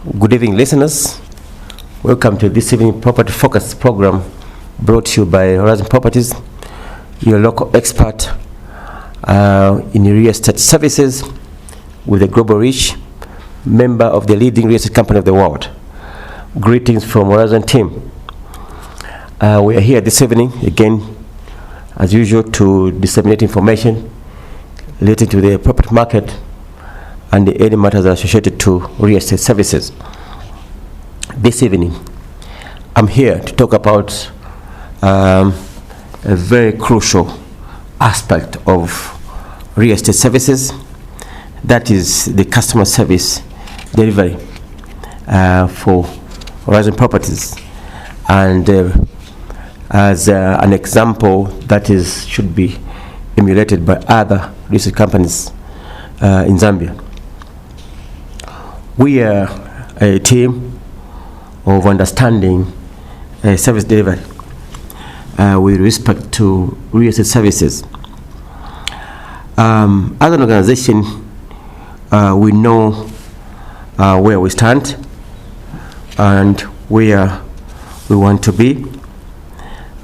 Good evening, listeners. Welcome to this evening Property Focus program brought to you by Horizon Properties, your local expert in real estate services with a global reach, member of the leading real estate company of the world. Greetings from Horizon team. We are here this evening again, as usual, to disseminate information related to the property market and any matters associated to real estate services. This evening, I'm here to talk about a very crucial aspect of real estate services, that is the customer service delivery for Horizon Properties. And as an example that should be emulated by other real estate companies in Zambia. We are a team of understanding service delivery with respect to real estate services. As an organization, we know where we stand and where we want to be,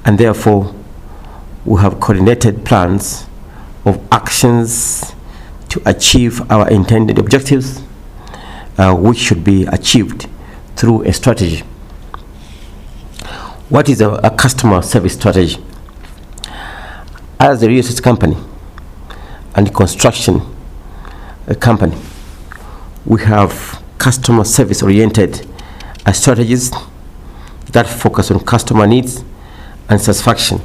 and therefore we have coordinated plans of actions to achieve our intended objectives, which should be achieved through a strategy. What is a customer service strategy? As a real estate company and construction company, we have customer service oriented strategies that focus on customer needs and satisfaction.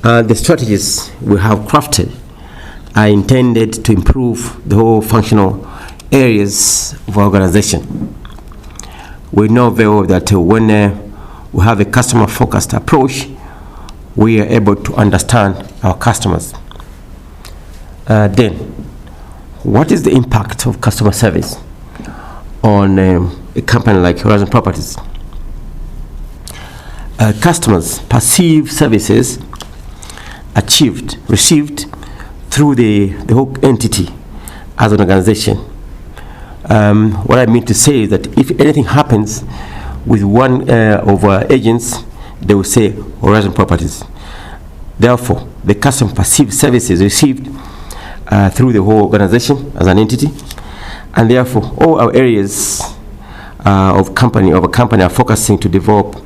The strategies we have crafted are intended to improve the whole functional areas of our organization. We know very well that when we have a customer-focused approach, we are able to understand our customers. Then, what is the impact of customer service on a company like Horizon Properties? Customers perceive services received through the whole entity as an organization. What I mean to say is that if anything happens with one of our agents, they will say Horizon Properties. Therefore, the customer perceives services received through the whole organization as an entity, and therefore all our areas of a company are focusing to develop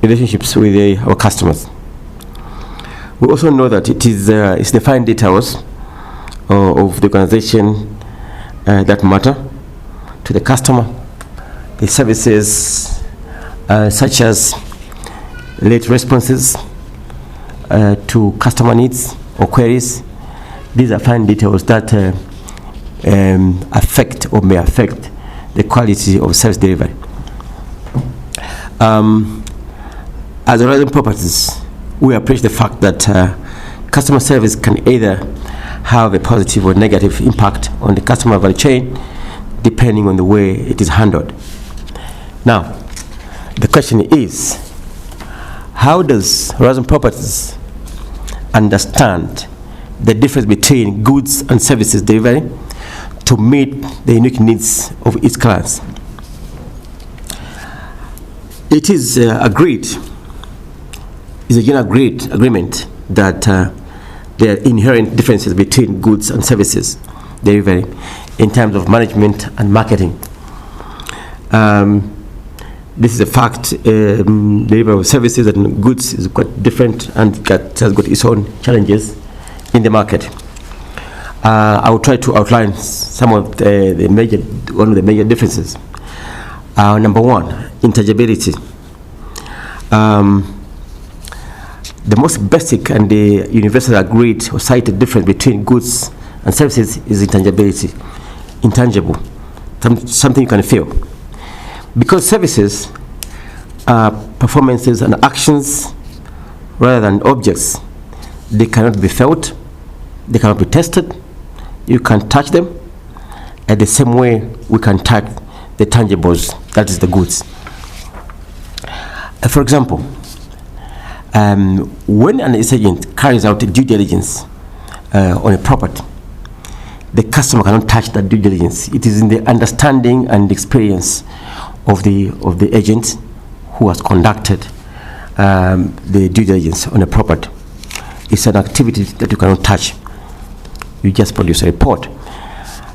relationships with our customers. We also know that it's the fine details of the organization that matter to the customer. The services such as late responses to customer needs or queries. These are fine details that affect or may affect the quality of service delivery. As Horizon Properties, we appreciate the fact that customer service can either have a positive or negative impact on the customer value chain, depending on the way it is handled. Now, the question is, how does Horizon Properties understand the difference between goods and services delivery to meet the unique needs of its clients? It is agreement that there are inherent differences between goods and services delivery in terms of management and marketing. This is a fact. Delivery of services and goods is quite different and has got its own challenges in the market. I will try to outline some of the major differences. Number one, intangibility. The most basic and the universally agreed or cited difference between goods and services is intangibility. Intangible, something you can feel. Because services are performances and actions rather than objects. They cannot be felt, they cannot be tested, you can touch them, and the same way we can touch the tangibles, that is the goods. For example, when an agent carries out due diligence on a property, the customer cannot touch that due diligence. It is in the understanding and experience of the agent who has conducted the due diligence on a property. It's an activity that you cannot touch. You just produce a report.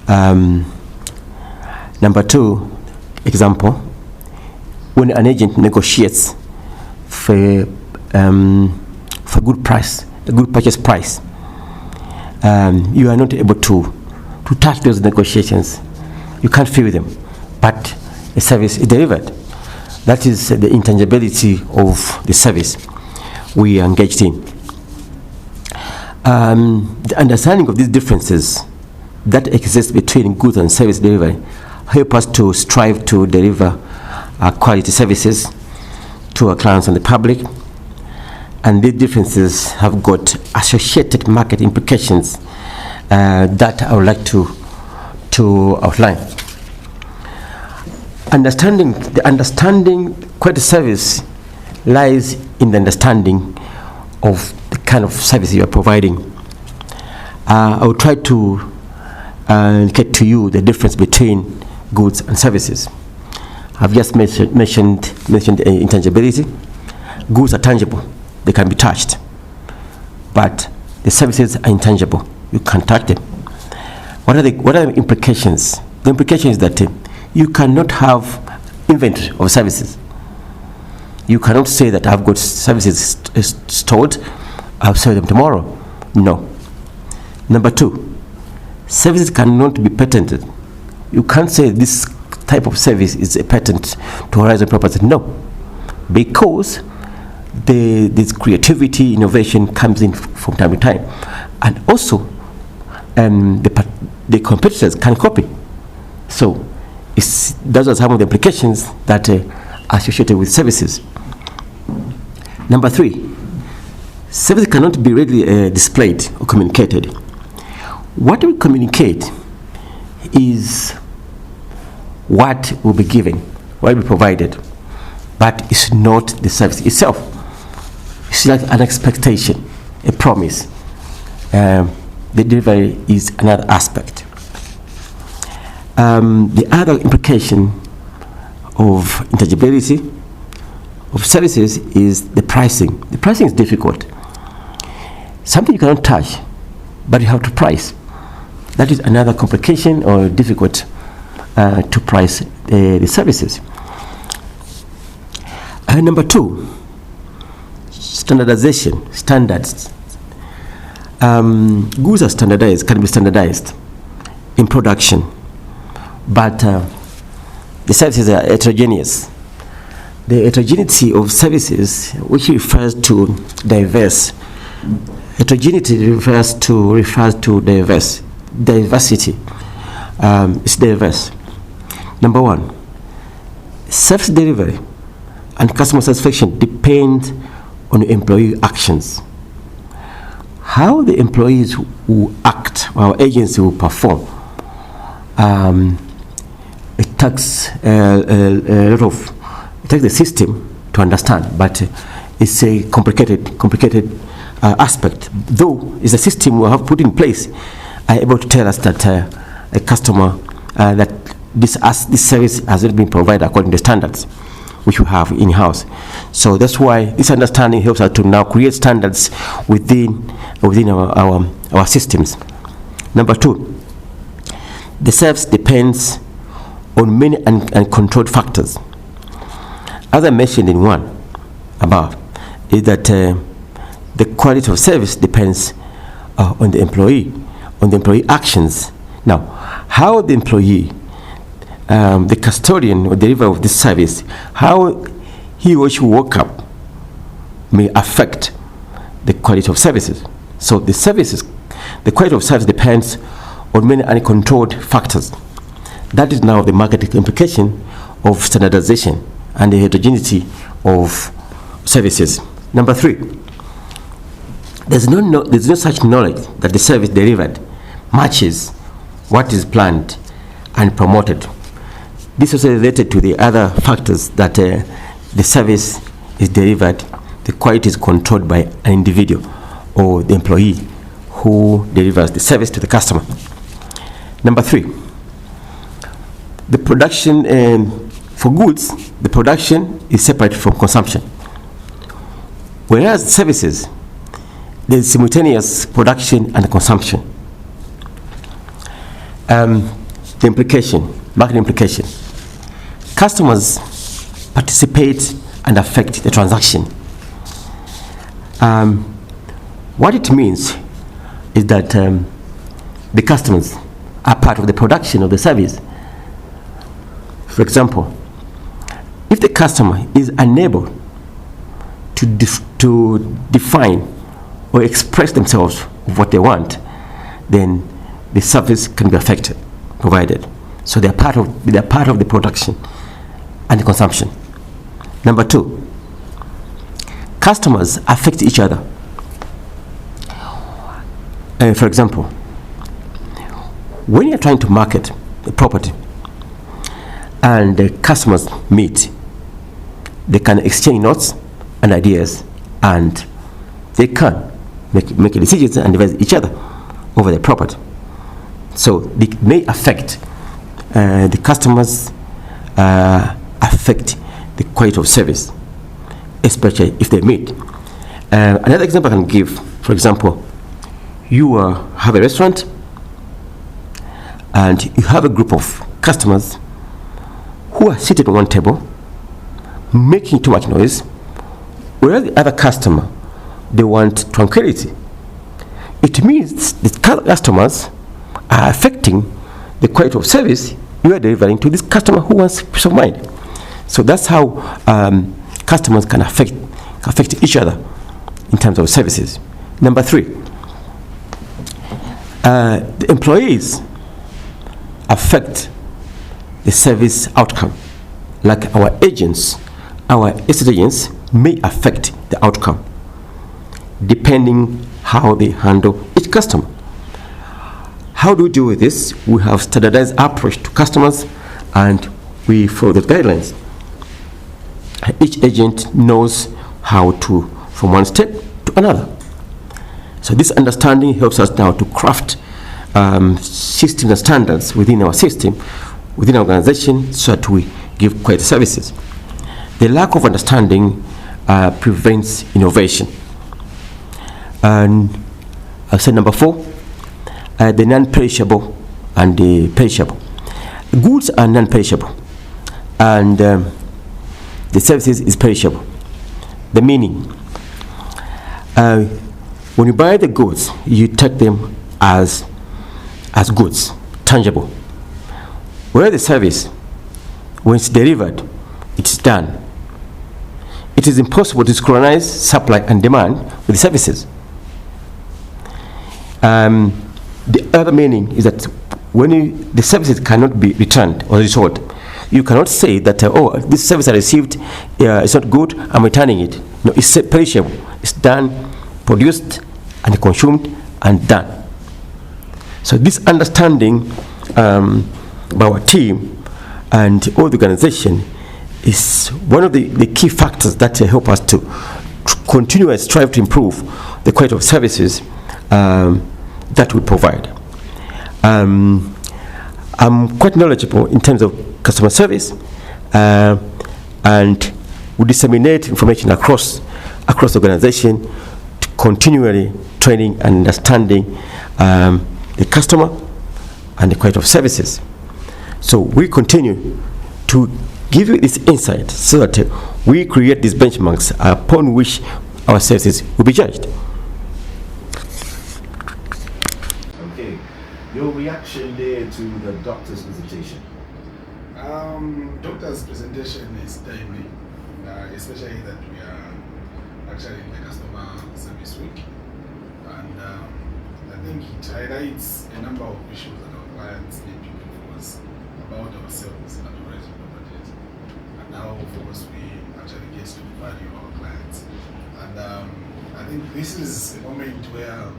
Number 2 example, when an agent negotiates for good price, a good purchase price, you are not able to touch those negotiations. You can't feel them, but the service is delivered. That is the intangibility of the service we are engaged in. The understanding of these differences that exist between goods and service delivery help us to strive to deliver quality services to our clients and the public. And these differences have got associated market implications that I would like to outline. The understanding quality service lies in the understanding of the kind of service you are providing. I will try to get to you the difference between goods and services. I've just mentioned intangibility. Goods are tangible; they can be touched, but the services are intangible. You can't touch them. What are the implications? The implication is that you cannot have inventory of services. You cannot say that I've got services stored, I'll sell them tomorrow. No. Number 2, services cannot be patented. You can't say this type of service is a patent to Horizon Properties. No, because this creativity, innovation comes in from time to time, and also the competitors can copy. So those are some of the implications that are associated with services. Number 3, services cannot be readily displayed or communicated. What we communicate is what will be given, what will be provided, but it's not the service itself. It's like an expectation, a promise. The delivery is another aspect. The other implication of intangibility of services is the pricing. The pricing is difficult. Something you cannot touch, but you have to price. That is another complication or difficult to price the services. Number 2, standardization, standards. Goods are standardized, can be standardized in production, but the services are heterogeneous. The heterogeneity of services, which refers to diverse. Heterogeneity refers to diverse. Diversity is diverse. Number 1, service delivery and customer satisfaction depend on the employee actions. How the employees will act, or our agency will perform, it takes the system to understand, but it's a complicated aspect. Though it's a system we have put in place, are able to tell us that a customer that this service has not been provided according to the standards which we have in-house. So that's why this understanding helps us to now create standards within our systems. Number 2, the service depends on many uncontrolled factors. As I mentioned in one above, is that the quality of service depends on the employee actions. Now, how the employee, the custodian or deliverer of this service, how he or she woke up may affect the quality of services. So the quality of service depends on many uncontrolled factors. That is now the market implication of standardization and the heterogeneity of services. Number 3, there's no such knowledge that the service delivered matches what is planned and promoted. This is related to the other factors that the service is delivered, the quality is controlled by an individual or the employee who delivers the service to the customer. Number 3, the production for goods, the production is separate from consumption. Whereas services, there's simultaneous production and consumption. The implication, market implication. Customers participate and affect the transaction. What it means is that the customers are part of the production of the service. For example, if the customer is unable to define or express themselves of what they want, then the service can be affected, provided. So they're part of the production and the consumption. Number 2, customers affect each other. For example, when you're trying to market a property and the customers meet, they can exchange notes and ideas, and they can make decisions and advise each other over the property. So it may affect the customers, affect the quality of service, especially if they meet. Another example I can give, for example, you have a restaurant and you have a group of customers who are seated at one table making too much noise, whereas the other customer, they want tranquility. It means the customers are affecting the quality of service you are delivering to this customer who wants peace of mind. So that's how customers can affect each other in terms of services. Number 3, the employees affect the service outcome. Like our agents, our estate agents may affect the outcome depending how they handle each customer. How do we deal with this? We have standardized approach to customers and we follow the guidelines. Each agent knows how to, from one step to another. So this understanding helps us now to craft systems and standards within our system, within our organization, so that we give quality services. The lack of understanding prevents innovation. And I said number 4, the non-perishable and the perishable. Goods are non-perishable, and the services is perishable. The meaning, when you buy the goods, you take them as goods, tangible. Whereas the service, when it's delivered, it's done. It is impossible to synchronize supply and demand with the services. The other meaning is that when the services cannot be returned or resold, you cannot say that, oh, this service I received is not good, I'm returning it. No, it's perishable. It's done, produced, and consumed, and done. So this understanding by our team and all the organization is one of the key factors that help us to continue and strive to improve the quality of services that we provide. I'm quite knowledgeable in terms of customer service, and we disseminate information across the organization to continually training and understanding the customer and the quality of services. So we continue to give you this insight so that we create these benchmarks upon which our services will be judged. Okay, your reaction there to the doctor's presentation? Doctor's presentation is timely, especially that we are actually in the customer service week, and I think it highlights a number of issues that our clients need to focus about ourselves at Horizon Properties, and how of course we actually get to value our clients. And I think this is a moment where,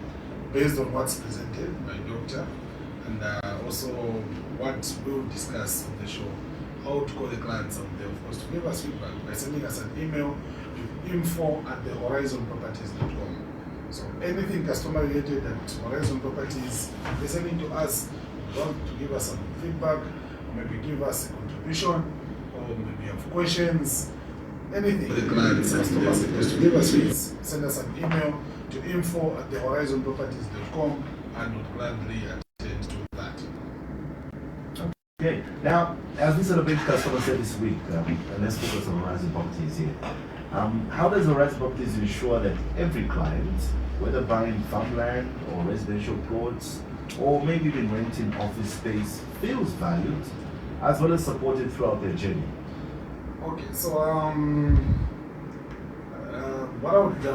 based on what's presented by Doctor, and also what we'll discuss on the show, how to call the clients out there, of course, to give us feedback by sending us an email to info@horizonproperties.com. So anything customer related at Horizon Properties, they're sending to us you want to give us some feedback, or maybe give us a contribution, or maybe you have questions, anything. The clients are supposed to give us, please send us an email to info@thehorizonproperties.com and would gladly attend to that. Okay, now, as we celebrate Customer Service Week, and let's focus on Horizon Properties here. How does Horizon Properties ensure that every client, whether buying farmland or residential plots, or maybe even renting office space, feels valued as well as supported throughout their journey? Okay, so what I would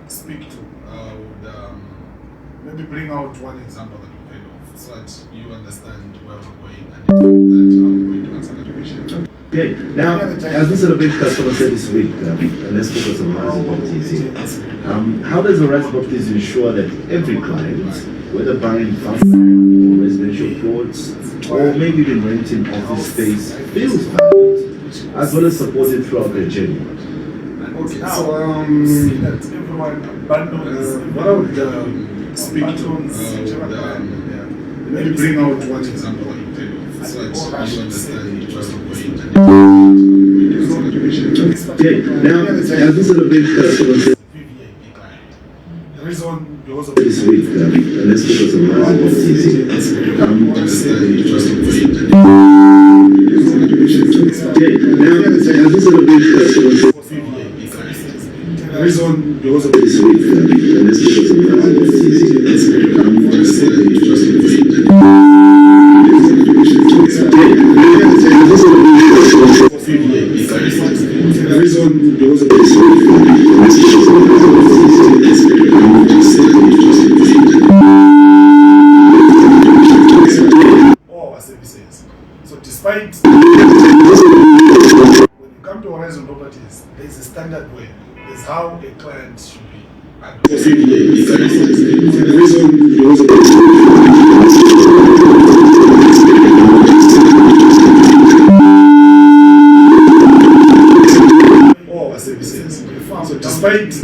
speak to, would maybe bring out one example that we've heard of, so that you understand where we're going and that I'm going to answer that question. Okay, now, as we celebrate Customer Service Week, and let's focus on Horizon Properties here. How does Horizon Properties ensure that every client, whether buying farmland or residential plots, or maybe even renting office space, feels valued as well as supported throughout their journey? Okay, so see that everyone abandons what I would speak to, maybe bring out one example that you've heard of, so that you understand where we're going. Okay, now, as we celebrate Customer Service the reason because of this week, and let's focus on Horizon Properties here. Okay, now, as we celebrate Customer Service the reason because of this week, and let's focus on Horizon Properties here. the reason because of this week, all our services. So despite when you come to Horizon Properties, there is a standard way. There's how a client should be. All our services. So despite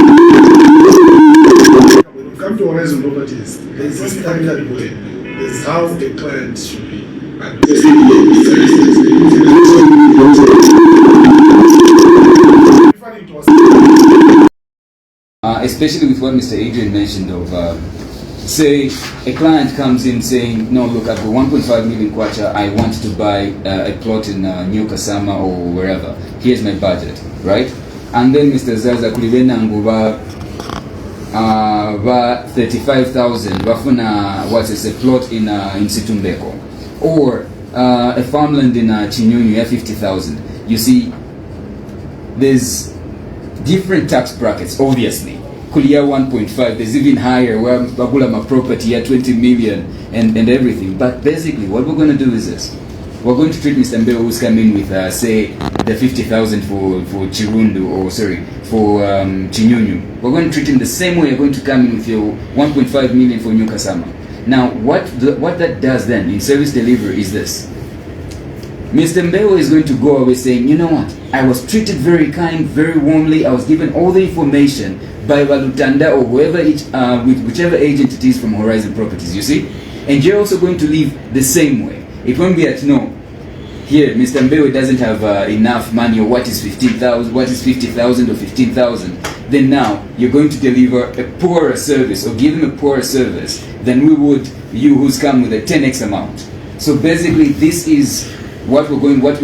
when you come to Horizon Properties, there is a standard way. There's how a client should be. Especially with what Mr. Adrian mentioned of, say, a client comes in saying, no, look, I've got 1.5 million kwacha, I want to buy a plot in New Kasama or wherever. Here's my budget, right? And then Mr. Zaza kulibena nguba 35,000 wafuna what is a plot in Situmbeko, or a farmland in Chinyonyo ya 50,000. You see, there's different tax brackets, obviously. Kulia 1.5, there's even higher where Babulama property at 20 million and everything. But basically, what we're going to do is this. We're going to treat Mr. Mbeo who's coming with, say, the 50,000 for Chirundu, or sorry, for Chinyunyu. We're going to treat him the same way you're going to come in with your 1.5 million for New Kasama. Now, what that does then in service delivery is this. Mr. Mbeo is going to go away saying, you know what, I was treated very kind, very warmly, I was given all the information by Valutanda or whoever with whichever agent it is from Horizon Properties, you see? And you're also going to leave the same way. It won't be at, no, here, Mr. Mbeo doesn't have enough money, or what is 15,000, what is 50,000 or 15,000. Then now, you're going to deliver a poorer service, or give him a poorer service than we would you who's come with a 10x amount. So basically, this is what we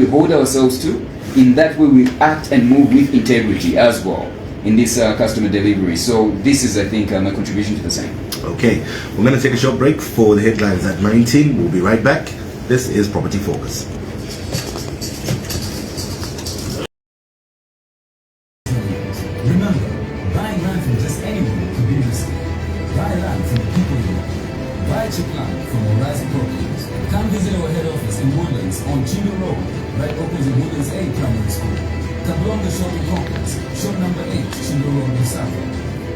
hold ourselves to. In that way, we act and move with integrity as well in this customer delivery. So this is, I think, my contribution to the same. Okay, we're going to take a short break for the headlines at 19. We'll be right back. This is Property Focus. Remember, buying land from just anyone could be risky. Buy land from the people you know. Buy cheap land from Horizon Properties. Come visit our head office in Woodlands on Chino Road, right opposite Woodlands A Primary School. Kablonga Shopping Complex, shop number 8, Chino Road, Lusaka.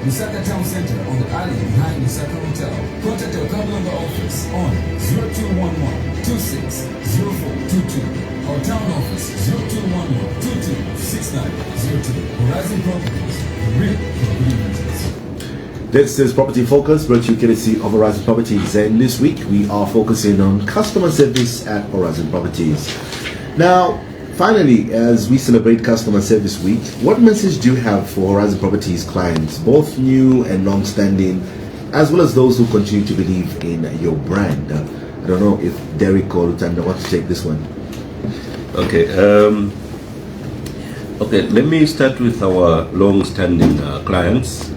Lusaka Town Center on the alley behind Lusaka Hotel. Contact our Kablonga office on 0211-260422. Our town office 0211-226902. Horizon Properties, the real property rentals. This is Property Focus, brought to you courtesy of Horizon Properties, and this week we are focusing on customer service at Horizon Properties. Now, finally, as we celebrate Customer Service Week, what message do you have for Horizon Properties clients, both new and long-standing, as well as those who continue to believe in your brand? I don't know if Derek or Lutanda want to take this one. Okay. Okay. Let me start with our long-standing clients.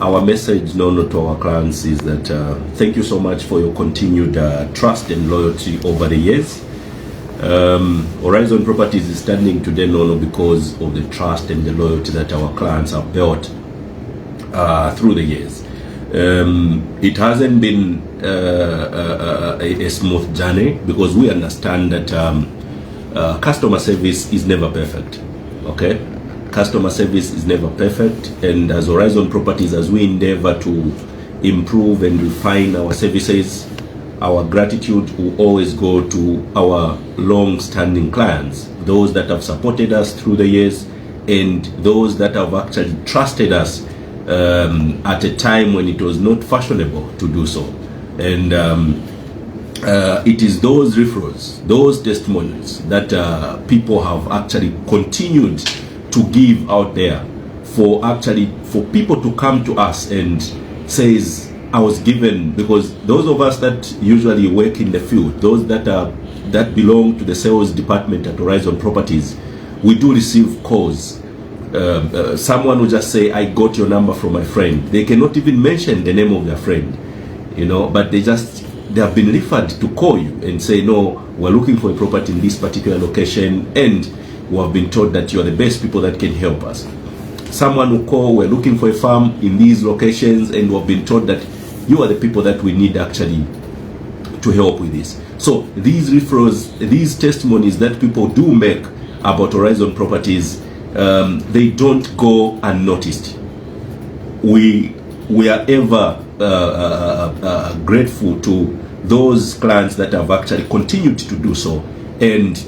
Our message known to our clients is that thank you so much for your continued trust and loyalty over the years. Horizon Properties is standing today known because of the trust and the loyalty that our clients have built through the years. It hasn't been a smooth journey because we understand that customer service is never perfect. Okay, customer service is never perfect, and as Horizon Properties, as we endeavor to improve and refine our services, our gratitude will always go to our long-standing clients, those that have supported us through the years and those that have actually trusted us at a time when it was not fashionable to do so. And it is those referrals, those testimonies that people have actually continued to give out there for people to come to us and says, I was given, because those of us that usually work in the field, those that belong to the sales department at Horizon Properties, we do receive calls. Someone will just say, I got your number from my friend. They cannot even mention the name of their friend, but they have been referred to call you and say, no, we're looking for a property in this particular location, and we have been told that you are the best people that can help us. Someone will call, we're looking for a farm in these locations, and we have been told that you are the people that we need actually to help with this. So these referrals, these testimonies that people do make about Horizon Properties, they don't go unnoticed. We are ever grateful to those clients that have actually continued to do so, and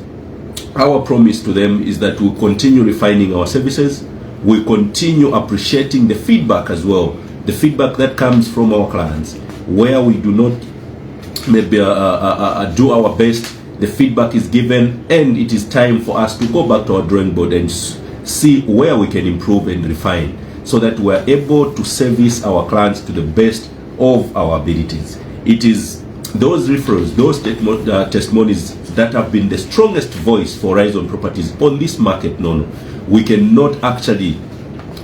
our promise to them is that we'll continue refining our services. We continue appreciating the feedback as well, the feedback that comes from our clients. Where we do not maybe do our best, the feedback is given, and it is time for us to go back to our drawing board and see where we can improve and refine, so that we're able to service our clients to the best of our abilities. It is those referrals, those testimonies that have been the strongest voice for Horizon Properties on this market. No, we cannot actually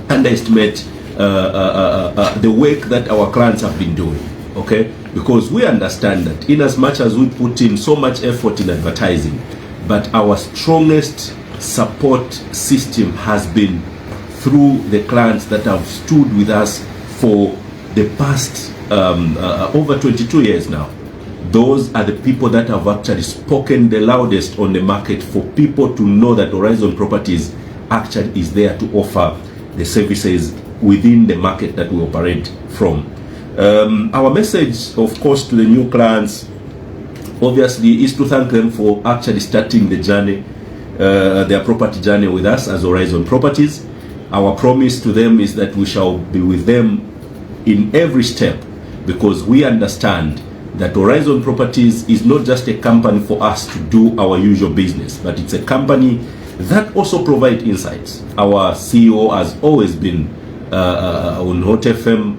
underestimate the work that our clients have been doing. Okay, because we understand that in as much as we put in so much effort in advertising, but our strongest support system has been through the clients that have stood with us for the past over 22 years now. Those are the people that have actually spoken the loudest on the market for people to know that Horizon Properties actually is there to offer the services within the market that we operate from. Our message, of course, to the new clients, obviously, is to thank them for actually starting the journey, their property journey with us as Horizon Properties. Our promise to them is that we shall be with them in every step, because we understand that Horizon Properties is not just a company for us to do our usual business, but it's a company that also provides insights. Our CEO has always been on Hot FM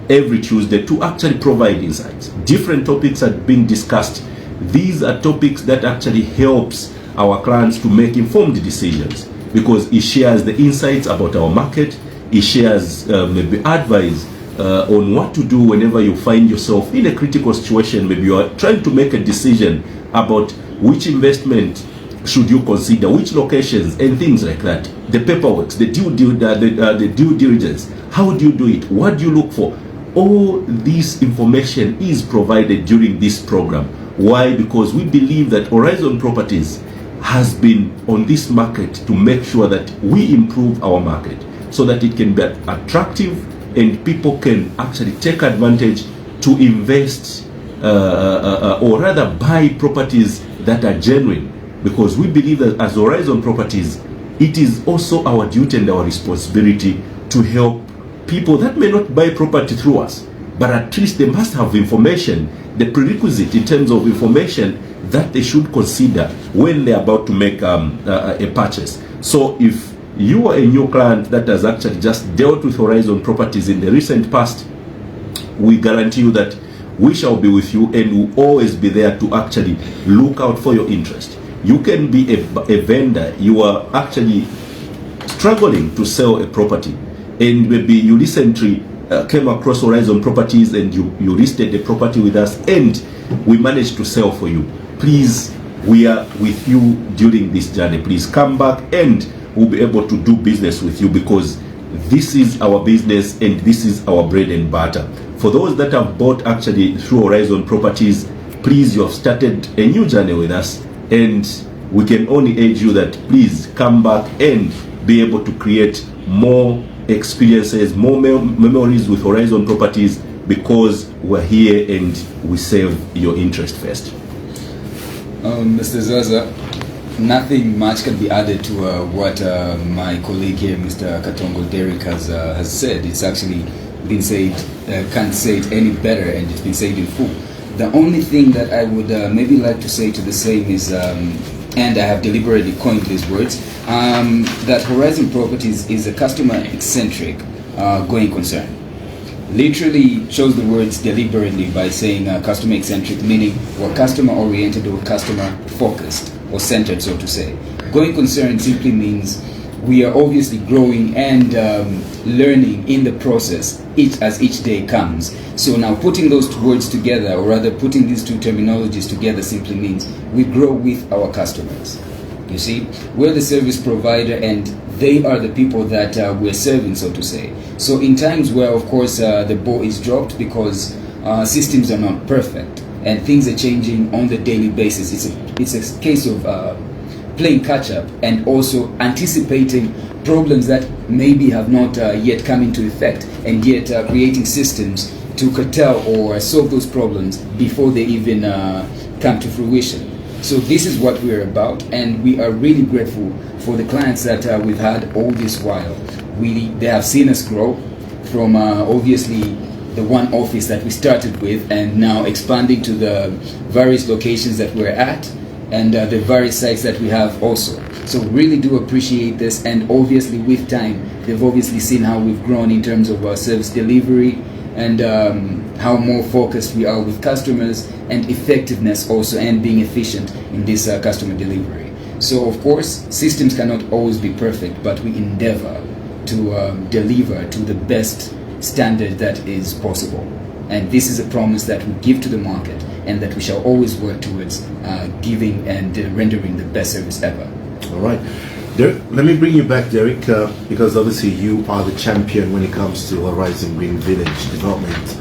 every Tuesday to actually provide insights. Different topics are being discussed. These are topics that actually helps our clients to make informed decisions, because he shares the insights about our market. He shares maybe advice on what to do whenever you find yourself in a critical situation. Maybe you are trying to make a decision about which investment should you consider, which locations, and things like that. The paperwork, the due diligence, how do you do it, what do you look for? All this information is provided during this program. Why? Because we believe that Horizon Properties has been on this market to make sure that we improve our market so that it can be attractive and people can actually take advantage to invest or rather buy properties that are genuine, because we believe that as Horizon Properties, it is also our duty and our responsibility to help people that may not buy property through us, but at least they must have information, the prerequisite in terms of information that they should consider when they're about to make a purchase. So if you are a new client that has actually just dealt with Horizon Properties in the recent past, we guarantee you that we shall be with you and will always be there to actually look out for your interest. You can be a vendor, you are actually struggling to sell a property, and maybe you recently came across Horizon Properties and you listed the property with us and we managed to sell for you. Please, we are with you during this journey. Please come back and we'll be able to do business with you, because this is our business and this is our bread and butter. For those that have bought actually through Horizon Properties, please, you have started a new journey with us, and we can only urge you that please come back and be able to create more experiences, more memories with Horizon Properties, because we're here and we serve your interest first. Mr. Zaza, nothing much can be added to what my colleague here, Mr. Katongo Derek, has said. It's actually been said, can't say it any better, and it's been said in full. The only thing that I would maybe like to say to the same is, and I have deliberately coined these words, that Horizon Properties is a customer-eccentric going concern. Literally chose the words deliberately by saying customer-eccentric, meaning we're customer-oriented or customer-focused or centered, so to say. Going concern simply means we are obviously growing and learning in the process as each day comes. So now putting those two words together, or rather putting these two terminologies together, simply means we grow with our customers. You see, we're the service provider and they are the people that we're serving, so to say. So in times where, of course, the ball is dropped because systems are not perfect and things are changing on the daily basis, it's a case of playing catch up and also anticipating problems that maybe have not yet come into effect, and yet creating systems to curtail or solve those problems before they even come to fruition. So this is what we're about, and we are really grateful for the clients that we've had all this while. They have seen us grow from obviously the one office that we started with, and now expanding to the various locations that we're at, and the various sites that we have also. So really do appreciate this, and obviously with time they've obviously seen how we've grown in terms of our service delivery, and how more focused we are with customers, and effectiveness also, and being efficient in this customer delivery. So of course systems cannot always be perfect, but we endeavor to deliver to the best standard that is possible, and this is a promise that we give to the market, and that we shall always work towards giving and rendering the best service ever. All right. Derek, let me bring you back, Derek, because obviously you are the champion when it comes to Horizon Green Village development.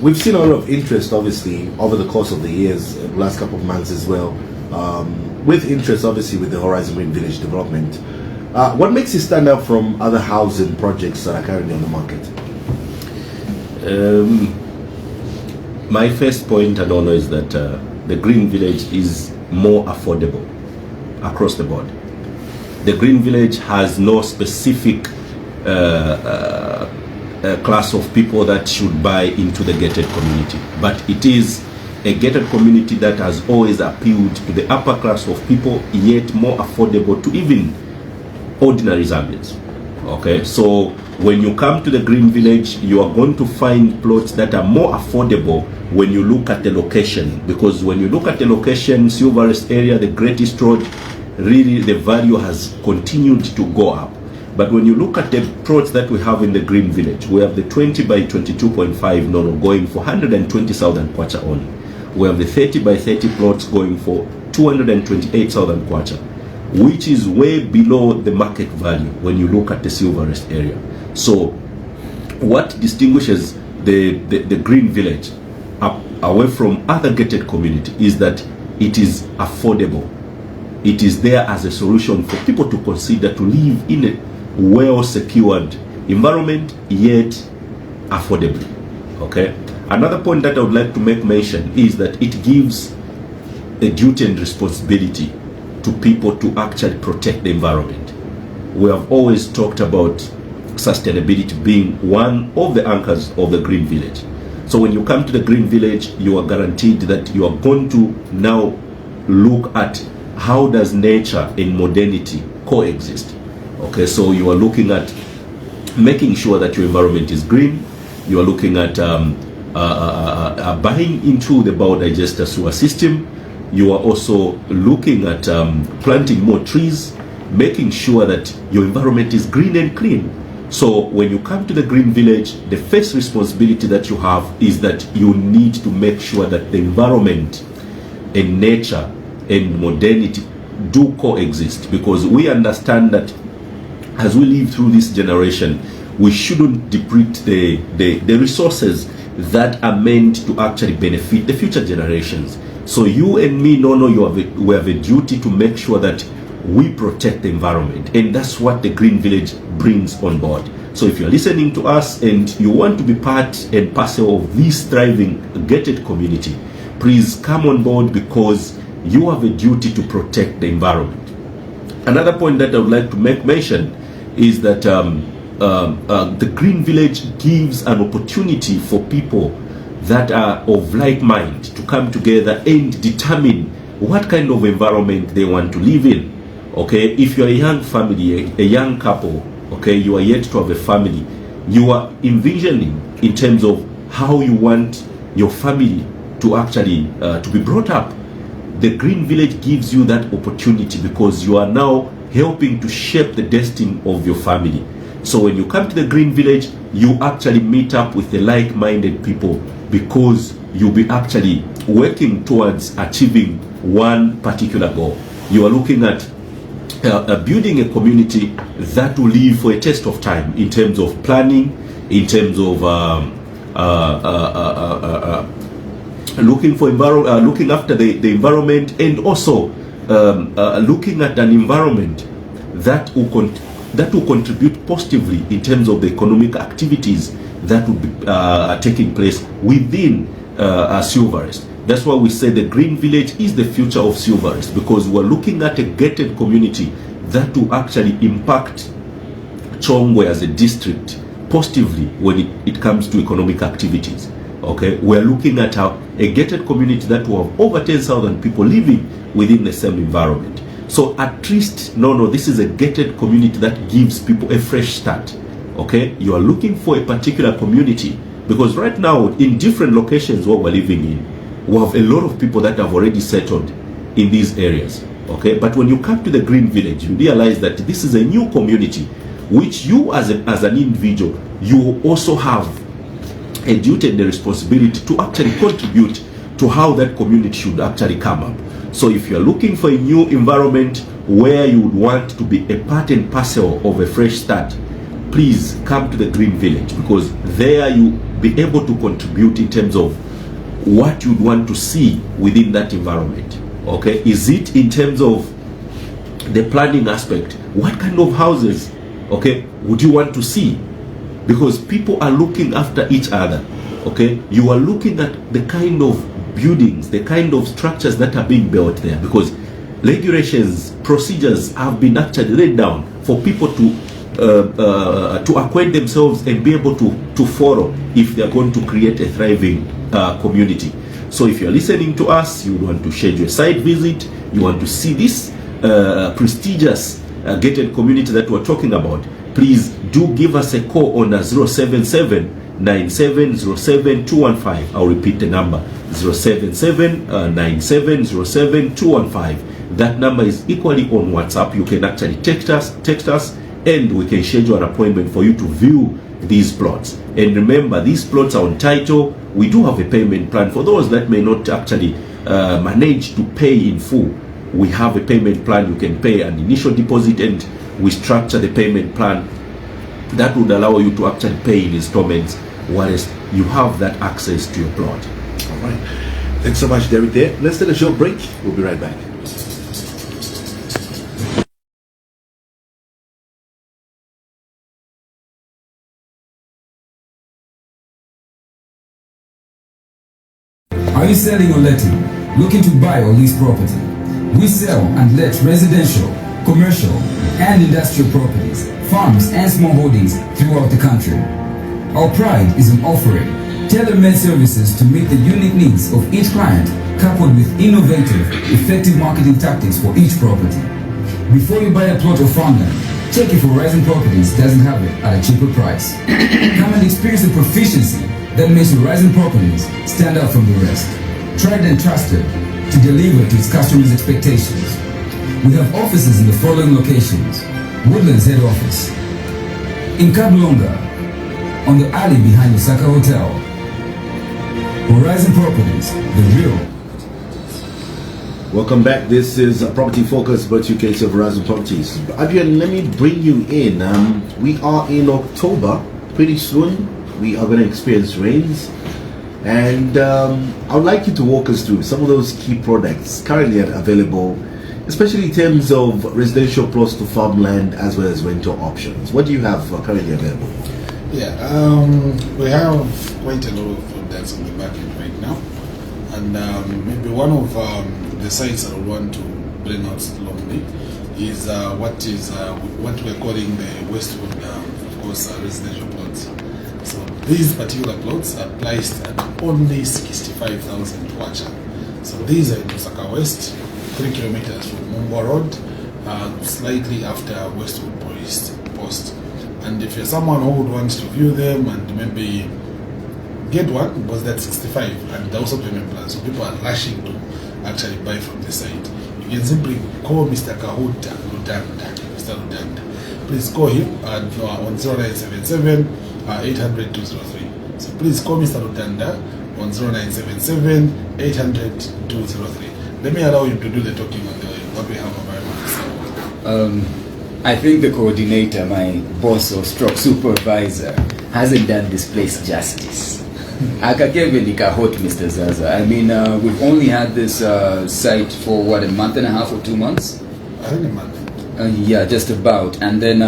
We've seen a lot of interest, obviously, over the course of the years, the last couple of months as well, with interest, obviously, with the Horizon Green Village development. What makes it stand out from other housing projects that are currently on the market? My first point, Adono, is that the Green Village is more affordable across the board. The Green Village has no specific class of people that should buy into the gated community, but it is a gated community that has always appealed to the upper class of people, yet more affordable to even ordinary Zambians. Okay, so when you come to the Green Village, you are going to find plots that are more affordable when you look at the location, because when you look at the location, Silverest area, the Greatest Road, really the value has continued to go up. But when you look at the plots that we have in the Green Village, we have the 20 by 22.5 Nono going for 120,000 kwacha only. We have the 30 by 30 plots going for 228,000 kwacha, which is way below the market value when you look at the Silverest area. So what distinguishes the Green Village away from other gated community is that it is affordable. It is there as a solution for people to consider to live in a well-secured environment, yet affordably. Okay. Another point that I would like to make mention is that it gives a duty and responsibility to people to actually protect the environment. We have always talked about sustainability being one of the anchors of the Green Village. So when you come to the Green Village, you are guaranteed that you are going to now look at how does nature and modernity coexist. Okay, so you are looking at making sure that your environment is green. You are looking at buying into the biodigester sewer system. You are also looking at planting more trees, making sure that your environment is green and clean. So when you come to the Green Village, the first responsibility that you have is that you need to make sure that the environment and nature and modernity do coexist, because we understand that as we live through this generation, we shouldn't deplete the resources that are meant to actually benefit the future generations. So you and me, Nono, we have a duty to make sure that we protect the environment, and that's what the Green Village brings on board. So if you're listening to us and you want to be part and parcel of this thriving gated community, please come on board, because you have a duty to protect the environment. Another point that I would like to make mention is that the Green Village gives an opportunity for people that are of like mind to come together and determine what kind of environment they want to live in. Okay, if you're a young family, a young couple, okay, you are yet to have a family, you are envisioning in terms of how you want your family to actually to be brought up. The Green Village gives you that opportunity, because you are now helping to shape the destiny of your family. So when you come to the Green Village, you actually meet up with the like-minded people, because you'll be actually working towards achieving one particular goal. You are looking at building a community that will live for a test of time in terms of planning, in terms of looking after the environment, and also looking at an environment that will contribute positively in terms of the economic activities that will be taking place within Silverest. That's why we say the Green Village is the future of Silverest, because we're looking at a gated community that will actually impact Chongwe as a district positively when it comes to economic activities. Okay, we're looking at a gated community that will have over 10,000 people living within the same environment. So at least, this is a gated community that gives people a fresh start. Okay, you are looking for a particular community, because right now in different locations where we're living in, we have a lot of people that have already settled in these areas. Okay, but when you come to the Green Village, you realize that this is a new community, which you as an individual, you also have a duty and a responsibility to actually contribute to how that community should actually come up. So if you're looking for a new environment where you would want to be a part and parcel of a fresh start, please come to the Green Village, because there you'll be able to contribute in terms of what you'd want to see within that environment. Okay, is it in terms of the planning aspect? What kind of houses, okay, would you want to see? Because people are looking after each other. Okay, you are looking at the kind of buildings, the kind of structures that are being built there, because regulations, procedures have been actually laid down for people to acquaint themselves and be able to follow if they are going to create a thriving community. So if you're listening to us, you want to schedule a site visit, you want to see this prestigious gated community that we're talking about, please do give us a call on 077-9707-215. I'll repeat the number, 077-9707-215. That number is equally on WhatsApp. You can actually text us, and we can schedule an appointment for you to view these plots. And remember, these plots are on title. We do have a payment plan for those that may not actually manage to pay in full. We have a payment plan. You can pay an initial deposit, and we structure the payment plan that would allow you to actually pay in installments, whereas you have that access to your plot. All right. Thanks so much, Derek. There. Let's take a short break. We'll be right back. Are you selling or letting? Looking to buy or lease property? We sell and let residential, commercial and industrial properties, farms and small holdings throughout the country. Our pride is in offering tailor-made services to meet the unique needs of each client, coupled with innovative, effective marketing tactics for each property. Before you buy a plot of farmland, check if Horizon Properties doesn't have it at a cheaper price. Come and experience the proficiency that makes Horizon Properties stand out from the rest. Tried and trusted to deliver to its customers' expectations. We have offices in the following locations: Woodlands Head Office, in Kablonga, on the alley behind Osaka Hotel. Horizon Properties, the real. Welcome back. This is Property Focus, but you case of Horizon Properties. Adrian, let me bring you in. We are in October. Pretty soon, we are going to experience rains. And I would like you to walk us through some of those key products currently available, especially in terms of residential plots to farmland as well as rental options. What do you have currently available? Yeah, we have quite a lot of products on the market right now, and maybe one of the sites I want to bring out strongly is what we're calling the Westwood, of course, residential plots. So these particular plots are priced at only 65,000 kwacha. So these are in Osaka West, 3 kilometers from Mumbwa Road, slightly after Westwood Police Post. And if you're someone who would want to view them and maybe get one, because that's 65 and also payment plan, so people are rushing to actually buy from the site. You can simply call Mr. Kahuta Lutanda, Mr. Lutanda. Please call him on 0977 800 203. So please call Mr. Lutanda on 0977 800 203. Let me allow him to do the talking on what we have available. I think the coordinator, my boss or stroke supervisor, hasn't done this place justice. Akakevelika hot, Mr. Zaza. I mean, we've only had this site for what, a month and a half or 2 months? I think a month. Yeah, just about. And then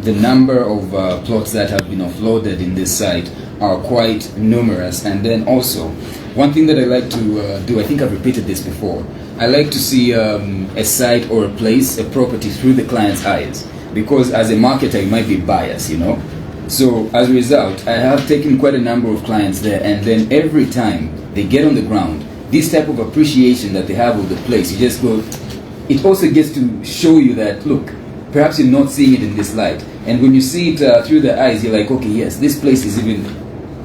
the number of plots that have been offloaded in this site are quite numerous. And then also, one thing that I like to do, I think I've repeated this before, I like to see a site or a place, a property through the client's eyes. Because as a marketer, you might be biased, you know. So as a result, I have taken quite a number of clients there, and then every time they get on the ground, this type of appreciation that they have of the place, you just go, it also gets to show you that, look, perhaps you're not seeing it in this light. And when you see it through the eyes, you're like, okay, yes, this place is even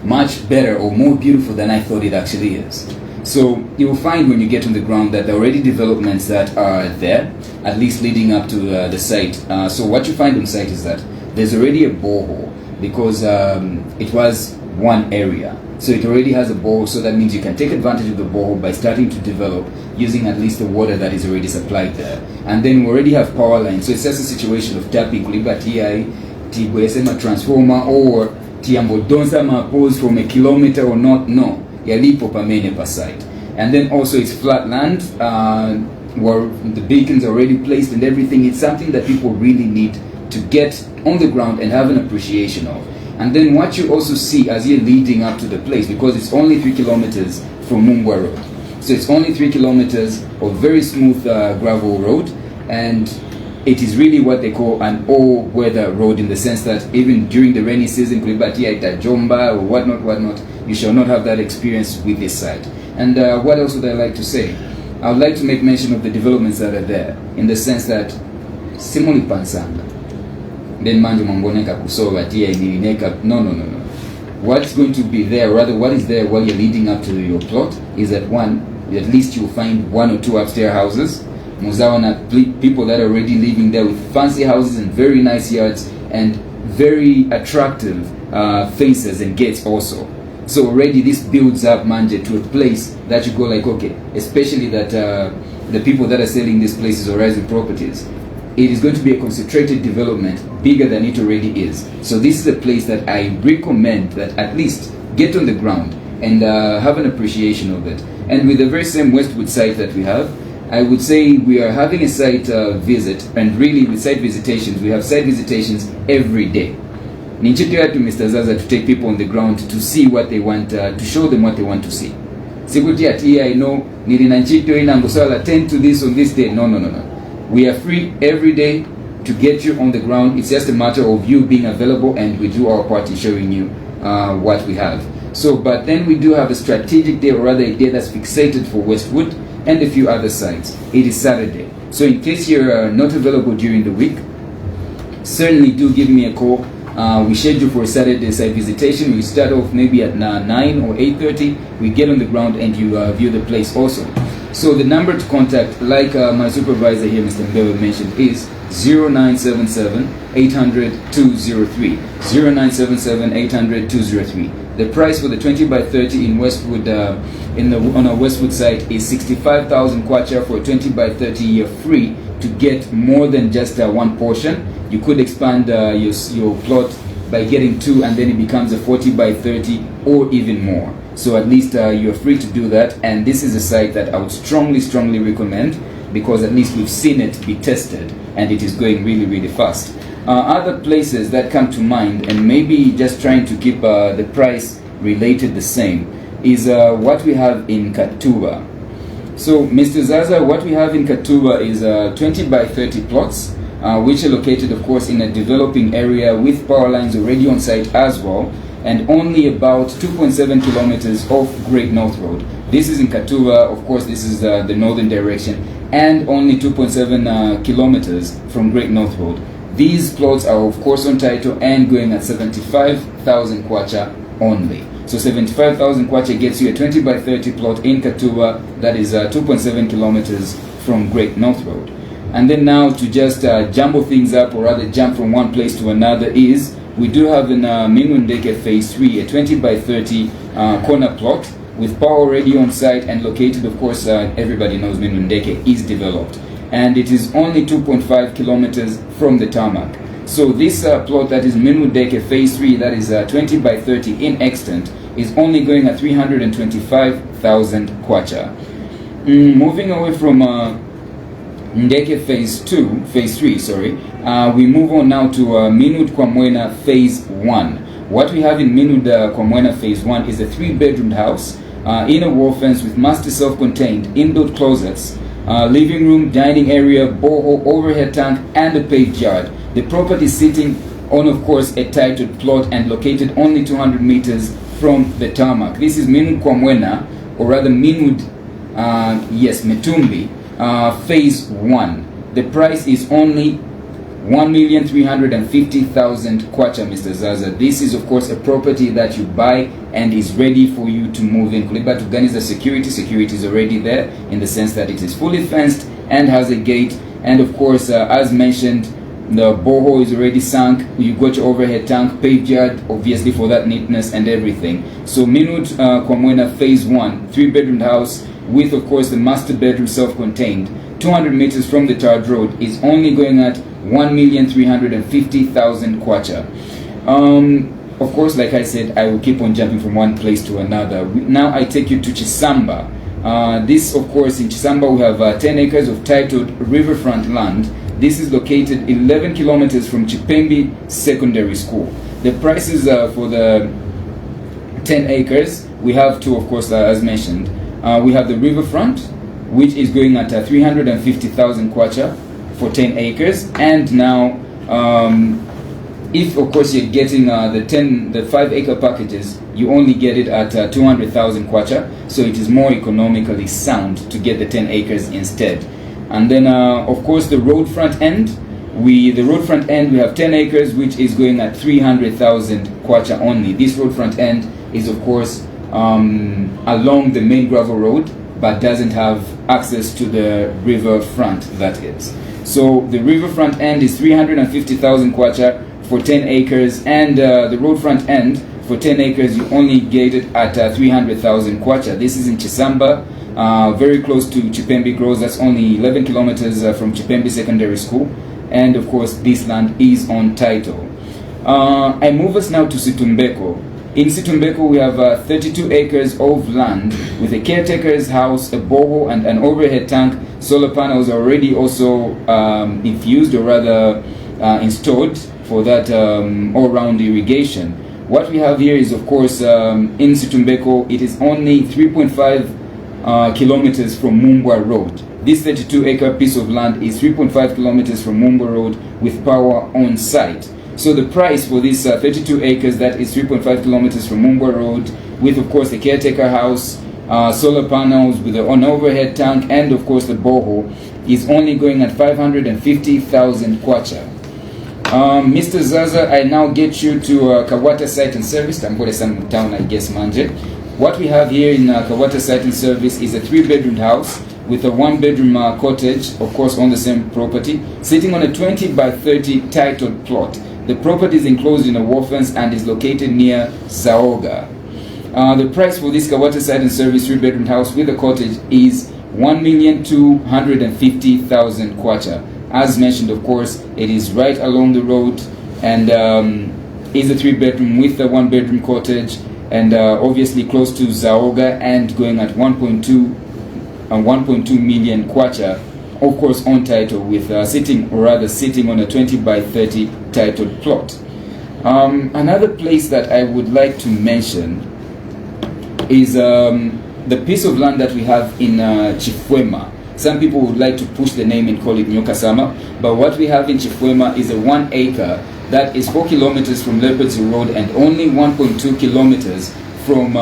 much better or more beautiful than I thought it actually is. So you'll find when you get on the ground that there are already developments that are there, at least leading up to the site. So what you find on site is that there's already a borehole, because it was one area. So it already has a borehole, so that means you can take advantage of the borehole by starting to develop using at least the water that is already supplied there. And then we already have power lines, so it's just a situation of tapping kuliba TI, Tibwesema transformer, or Tiambo Donsama pose from a kilometer or not, no. Yalipo pamene per site. And then also it's flat land, where the beacons are already placed and everything. It's something that people really need to get on the ground and have an appreciation of. And then what you also see as you're leading up to the place, because it's only 3 kilometers from Mumbwa Road. So it's only 3 kilometers of very smooth gravel road, and it is really what they call an all-weather road, in the sense that even during the rainy season, Kulibatia, Itajomba, or whatnot, you shall not have that experience with this site. And what else would I like to say? I would like to make mention of the developments that are there, in the sense that Simoni Pansanga, then Manjo Mamboneka Kusoga, Tia Nilineka, no. What's going to be there, rather what is there while you're leading up to your plot, is that one, at least you'll find 1 or 2 upstairs houses, Muzawana, people that are already living there with fancy houses and very nice yards and very attractive fences and gates also. So already this builds up Manje to a place that you go like, okay, especially that the people that are selling these places, Horizon Properties, it is going to be a concentrated development, bigger than it already is. So this is a place that I recommend that at least get on the ground and have an appreciation of it. And with the very same Westwood site that we have, I would say we are having a site visit, and really with site visitations, we have site visitations every day. Ninchito to Mr. Zaza to take people on the ground to see what they want, to show them what they want to see. Sikuti ati I know, nili nanchito ina ngusala attend to this on this day. No. We are free every day to get you on the ground. It's just a matter of you being available, and we do our part in showing you what we have. So, but then we do have a strategic day, or rather a day that's fixated for Westwood and a few other sites. It is Saturday. So in case you're not available during the week, certainly do give me a call. We schedule for a Saturday site visitation. We start off maybe at 9 or 8:30. We get on the ground and you view the place also. So the number to contact, like my supervisor here, Mr. Mbewe, mentioned, is 0977-800-203. 0977-800-203. The price for the 20 by 30 in Westwood, on our Westwood site, is 65,000 kwacha for a 20 by 30 year free to get more than just one portion. You could expand your plot by getting two, and then it becomes a 40 by 30 or even more. So at least you're free to do that, and this is a site that I would strongly recommend, because at least we've seen it be tested and it is going really fast. Other places that come to mind, and maybe just trying to keep the price related the same, is what we have in Katuba. So Mr. Zaza, what we have in Katuba is 20 by 30 plots, which are located of course in a developing area with power lines already on site as well, and only about 2.7 kilometers off Great North Road. This is in Katuba, of course this is the northern direction, and only 2.7 kilometers from Great North Road. These plots are of course on title and going at 75,000 kwacha only. So 75,000 kwacha gets you a 20 by 30 plot in Katuba that is 2.7 kilometers from Great North Road. And then now to just jumble things up, or rather jump from one place to another, is we do have in Minundeke Phase 3 a 20 by 30 corner plot with power already on site and located, of course, everybody knows Minundeke is developed. And it is only 2.5 kilometers from the tarmac. So this plot that is Minundeke Phase 3, that is 20 by 30 in extent, is only going at 325,000 kwacha. Moving away from Ndeke Phase 3, we move on now to Minud Kwamwena Phase 1. What we have in Minud Kwamwena Phase 1 is a 3-bedroom house, in a wall fence with master self-contained inbuilt closets, living room, dining area, borehole, overhead tank, and a paved yard. The property is sitting on, of course, a titled plot and located only 200 meters from the tarmac. This is Minud Kwamwena, or rather Minud, Metumbi, Phase 1. The price is only 1,350,000 kwacha, Mr. Zaza. This is of course a property that you buy and is ready for you to move in. Kuliba Tuganiza security is already there, in the sense that it is fully fenced and has a gate, and of course as mentioned, the borehole is already sunk. You got your overhead tank, paved yard, obviously for that neatness and everything. So Minud Kwamwena Phase 1, 3-bedroom house with of course the master bedroom self-contained, 200 meters from the tarred road, is only going at 1,350,000 kwacha. Of course, like I said, I will keep on jumping from one place to another. Now I take you to Chisamba. This, of course, in Chisamba we have 10 acres of titled riverfront land. This is located 11 kilometers from Chipembi Secondary School. The prices for the 10 acres, we have two, of course, as mentioned. We have the riverfront, which is going at 350,000 kwacha for 10 acres, and now if of course you're getting the 5-acre packages, you only get it at 200,000 kwacha, so it is more economically sound to get the 10 acres instead. And then of course the road front end, we have 10 acres which is going at 300,000 kwacha only. This road front end is of course along the main gravel road, but doesn't have access to the river front, that is. So the riverfront end is 350,000 kwacha for 10 acres, and the road front end for 10 acres you only get it at 300,000 kwacha. This is in Chisamba, very close to Chipembi Grows. That's only 11 kilometers from Chipembi Secondary School, and of course this land is on title. I move us now to Situmbeko. In Situmbeko we have 32 acres of land with a caretaker's house, a borehole, and an overhead tank. Solar panels are already also infused, or rather installed, for that all-round irrigation. What we have here is of course in Situmbeko, it is only 3.5 kilometers from Mumbwa Road. This 32-acre piece of land is 3.5 kilometers from Mumbo Road with power on site. So the price for this 32 acres that is 3.5 kilometers from Mumbo Road, with of course the caretaker house, solar panels with an overhead tank, and of course the borehole, is only going at 550,000 kwacha. Mr. Zaza, I now get you to Kawata Site and Service. I'm going to town, I guess, Manje. What we have here in Kawata Site and Service is a 3-bedroom house with a 1-bedroom cottage, of course, on the same property, sitting on a 20 by 30 titled plot. The property is enclosed in a wall fence and is located near Zaoga. The price for this Kawata Site and Service 3-bedroom house with a cottage is 1,250,000 kwacha. As mentioned, of course, it is right along the road and is a 3-bedroom with a 1-bedroom cottage, and obviously close to Zaoga, and going at 1.2 million kwacha, of course on title, with sitting on a 20 by 30 titled plot. Another place that I would like to mention is the piece of land that we have in Chifwema. Some people would like to push the name and call it Nyokasama, but what we have in Chifwema is a 1 acre that is 4 kilometers from Leopards Road and only 1.2 kilometers from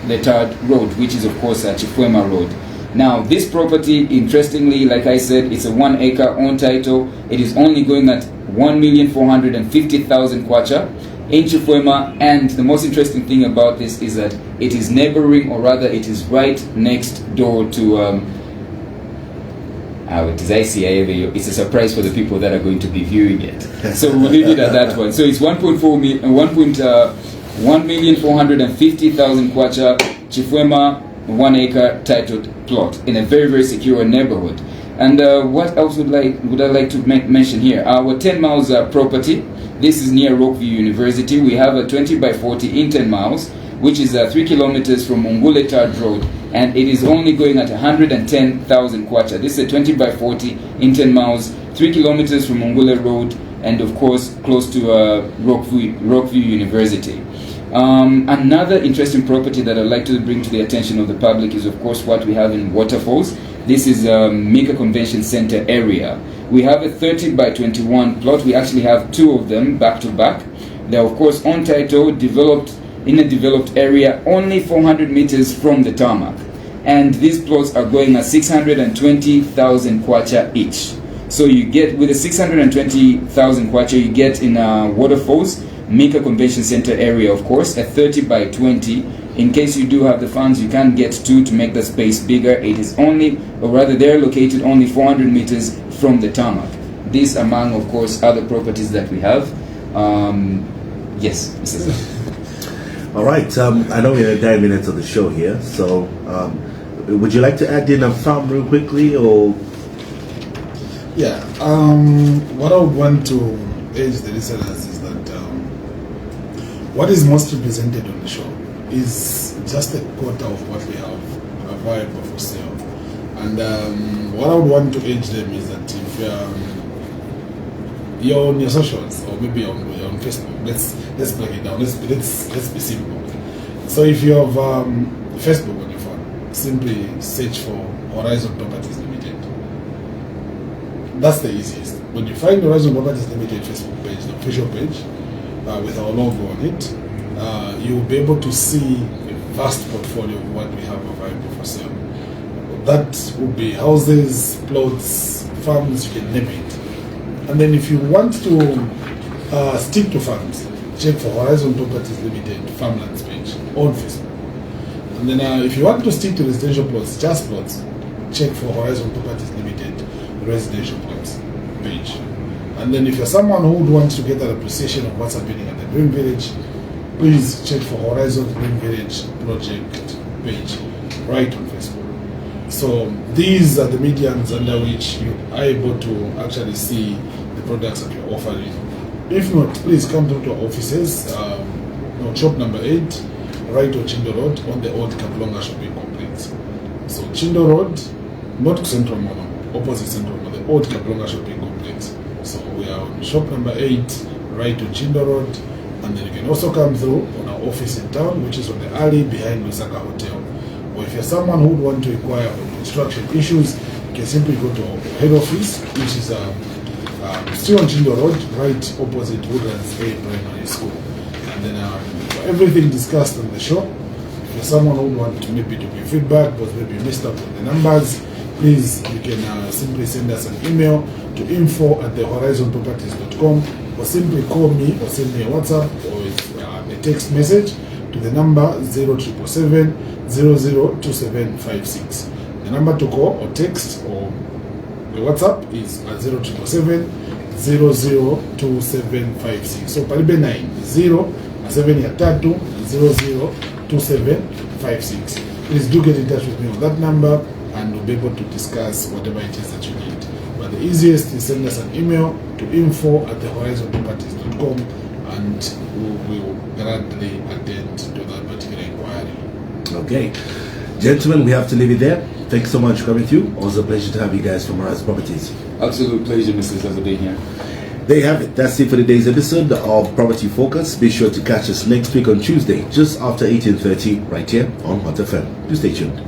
the Third Road, which is of course Chifwema Road. Now this property, interestingly, like I said, it's a 1 acre on title. It is only going at 1,450,000 kwacha in Chifwema, and the most interesting thing about this is that it is neighboring, or rather it is right next door to it's a surprise for the people that are going to be viewing it. So we'll leave it at that one. So it's 1,450,000 kwacha, Chifwema, 1 acre titled plot in a very, very secure neighborhood. And what else would I like to mention here? Our 10 miles property. This is near Rockview University. We have a 20 by 40 in 10 miles, which is 3 kilometers from Mungule Third Road, and it is only going at 110,000 kwacha. This is a 20 by 40 in 10 miles, 3 kilometers from Mungule Road, and of course close to Rockview University. Another interesting property that I'd like to bring to the attention of the public is of course what we have in Waterfalls. This is Mika Convention Center area. We have a 30 by 21 plot. We actually have 2 of them back to back. They're of course on title, developed in a developed area, only 400 meters from the tarmac. And these plots are going at 620,000 kwacha each. So you get, with the 620,000 kwacha, you get in Waterfalls, Mika Convention Center area, of course, a 30 by 20. In case you do have the funds, you can get 2 to make the space bigger. It is only, or rather they're located only 400 meters from the tarmac. This among, of course, other properties that we have. Yes, Mr. Zah. All right, I know we're diving into the show here, so would you like to add in a farm real quickly, or? Yeah, what I would want to urge the listeners is that what is most represented on the show is just a quarter of what we have available for sale. And what I would want to urge them is that if you're on your socials, or maybe on Facebook, let's break it down. Let's be simple. So if you have Facebook on your phone, simply search for Horizon Properties Limited. That's the easiest. When you find Horizon Properties Limited Facebook page, the official page, with our logo on it, you'll be able to see a vast portfolio of what we have available for sale. That will be houses, plots, farms, you can name it. And then if you want to stick to farms, check for Horizon Properties Limited Farmlands page on Facebook. And then if you want to stick to residential plots, just plots, check for Horizon Properties Limited Residential Plots page. And then if you're someone who would want to get an appreciation of what's happening at the Green Village, please check for Horizon Green Village Project page right on Facebook. So these are the mediums under which you are able to actually see the products that you're offering. If not, please come down to our offices, shop number 8, right on Chindo Road, on the old Kaplonga shopping complex. So Chindo Road, not Central Mono, opposite Central Mono, the old Kaplonga shopping complex. So we are on shop number 8, right on Chindo Road, and then you can also come through on our office in town, which is on the alley behind Lusaka Hotel. Or if you're someone who would want to inquire on construction issues, you can simply go to our head office, which is still on Chindo Road, right opposite Woodlands A Primary School. And then for everything discussed on the show, if you're someone who would want to maybe to give feedback, but maybe you missed out on the numbers, please, you can simply send us an email to info@thehorizonproperties.com, or simply call me or send me a WhatsApp or a text message to the number 0777 002756. The number to call or text or the WhatsApp is 0777 002756. So palibe 9 0 7 ya 3 002756. Please do get in touch with me on that number, and we'll be able to discuss whatever it is that you need. But the easiest is send us an email to info@thehorizonproperties.com, and we will gladly attend to that particular inquiry. Okay. Gentlemen, we have to leave it there. Thanks so much for coming through. Also a pleasure to have you guys from Horizon Properties. Absolute pleasure, Mr. Zazadin here. There you have it. That's it for today's episode of Property Focus. Be sure to catch us next week on Tuesday, just after 18:30, right here on Hot FM. Do stay tuned.